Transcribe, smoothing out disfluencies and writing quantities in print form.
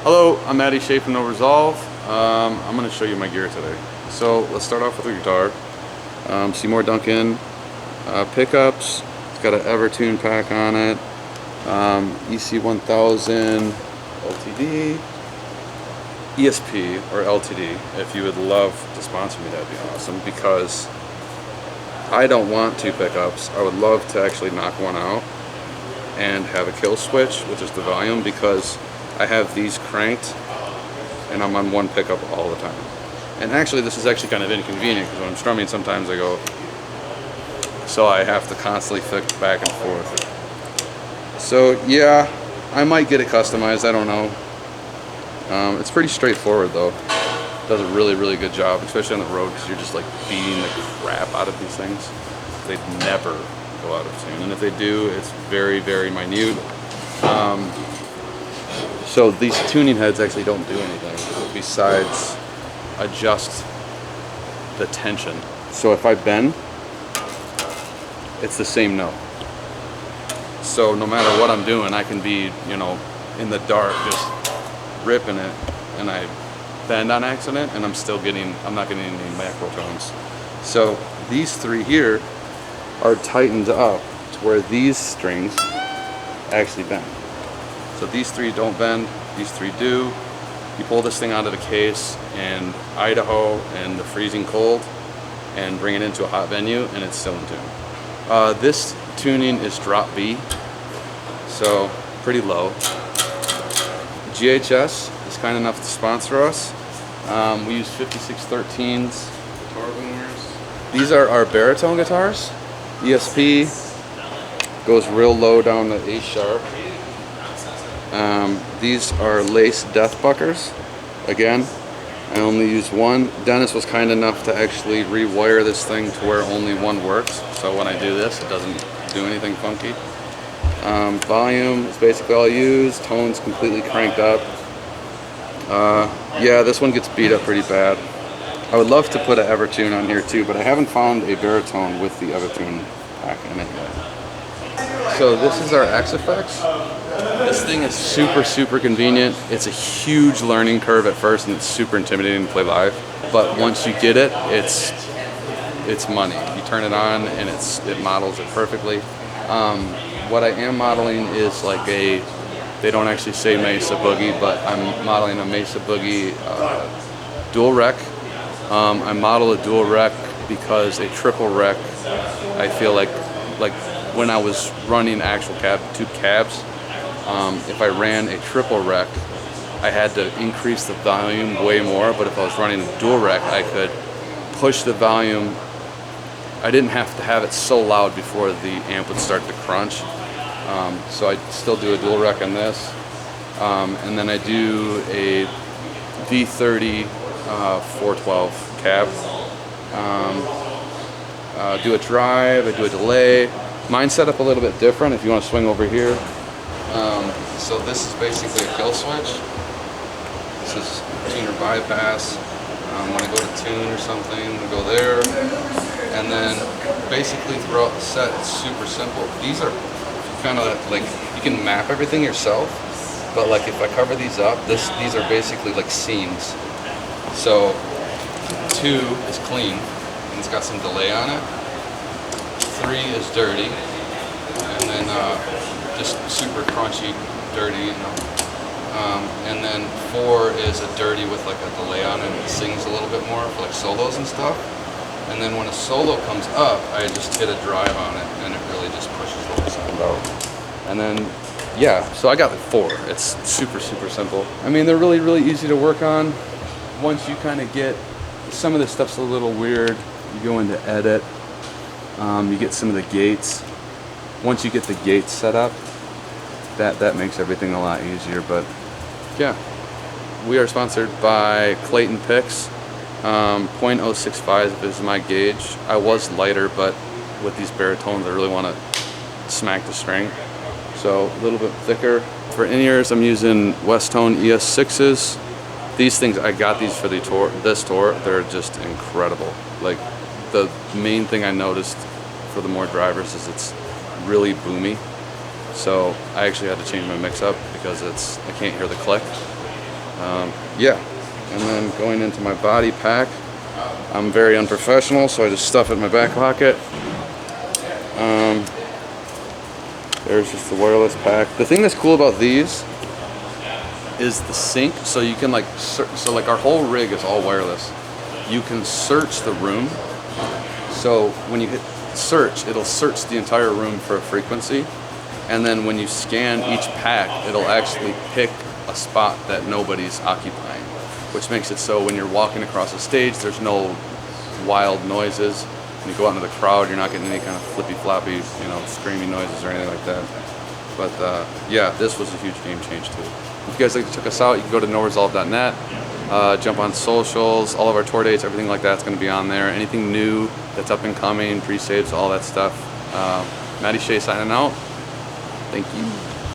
Hello, I'm Matty Shea from No Resolve. I'm going to show you my gear today. So let's start off with the guitar. Seymour Duncan pickups. It's got an Evertune pack on it. EC1000 LTD. ESP or LTD. If you would love to sponsor me, that'd be awesome, because I don't want two pickups. I would love to actually knock one out and have a kill switch, which is the volume, because I have these cranked and I'm on one pickup all the time. And actually this is actually kind of inconvenient, because when I'm strumming sometimes I go, so I have to constantly flick back and forth. So yeah, I might get it customized, I don't know. It's pretty straightforward though. It does a really good job, especially on the road, because you're just like beating the crap out of these things. They never go out of tune, and if they do, it's very minute. So these tuning heads actually don't do anything besides adjust the tension. So if I bend, it's the same note. So no matter what I'm doing, I can be, you know, in the dark just ripping it, and I bend on accident and I'm not getting any macro tones. So these three here are tightened up to where these strings actually bend. So these three don't bend, these three do. You pull this thing out of the case in Idaho in the freezing cold and bring it into a hot venue, and it's still in tune. This tuning is drop B, so pretty low. GHS is kind enough to sponsor us. We use 5613s guitar boomers. These are our baritone guitars. ESP goes real low down to A sharp. These are lace death buckers. Again, I only use one. Dennis was kind enough to actually rewire this thing to where only one works. So when I do this, it doesn't do anything funky. Volume is basically all I use. Tone's completely cranked up. Yeah, this one gets beat up pretty bad. I would love to put an Evertune on here too, but I haven't found a baritone with the Evertune pack in it yet. So this is our X-Effects. This thing is super convenient. It's a huge learning curve at first, and it's super intimidating to play live. But once you get it, it's money. You turn it on and it models it perfectly. What I am modeling is like they don't actually say Mesa Boogie, but I'm modeling a Mesa Boogie dual rec. I model a dual rec because a triple rec, I feel like when I was running actual tube cabs, if I ran a triple rec, I had to increase the volume way more, but if I was running a dual rec, I could push the volume. I didn't have to have it so loud before the amp would start to crunch. So I still do a dual rec on this. And then I do a V30 412 cab. Do a drive, I do a delay. Mine's set up a little bit different if you want to swing over here. So this is basically a kill switch. This is tuner bypass. When I go to tune or something, I go there. And then basically throughout the set, it's super simple. These are kind of like, you can map everything yourself, but like if I cover these up, these are basically like scenes. So 2 is clean, and it's got some delay on it. 3 is dirty, and then just super crunchy, dirty, you know. And then 4 is a dirty with like a delay on it. It sings a little bit more for like solos and stuff. And then when a solo comes up, I just hit a drive on it, and it really just pushes the whole sound out. And then, yeah, so I got like 4. It's super simple. I mean, they're really easy to work on. Once you kind of get, some of this stuff's a little weird. You go into edit, you get some of the gates. Once you get the gates set up, that makes everything a lot easier. But yeah, we are sponsored by Clayton Picks. 0.065 is my gauge. I was lighter, but with these baritones, I really want to smack the string. So a little bit thicker. For in-ears, I'm using Westone ES6s. These things, I got these for this tour. They're just incredible. Like, the main thing I noticed for the more drivers is it's really boomy. So I actually had to change my mix up because I can't hear the click. Yeah, and then going into my body pack, I'm very unprofessional, so I just stuff it in my back pocket. There's just the wireless pack. The thing that's cool about these is the sync, so you can like, so like our whole rig is all wireless. You can search the room. So when you hit search, it'll search the entire room for a frequency. And then when you scan each pack, it'll actually pick a spot that nobody's occupying, which makes it so when you're walking across the stage, there's no wild noises. When you go out into the crowd, you're not getting any kind of flippy floppy, you know, screaming noises or anything like that. But yeah, this was a huge game change too. If you guys like to check us out, you can go to noresolve.net, jump on socials, all of our tour dates, everything like that's going to be on there. Anything new that's up and coming, pre-saves, all that stuff. Matty Shea signing out. Thank you.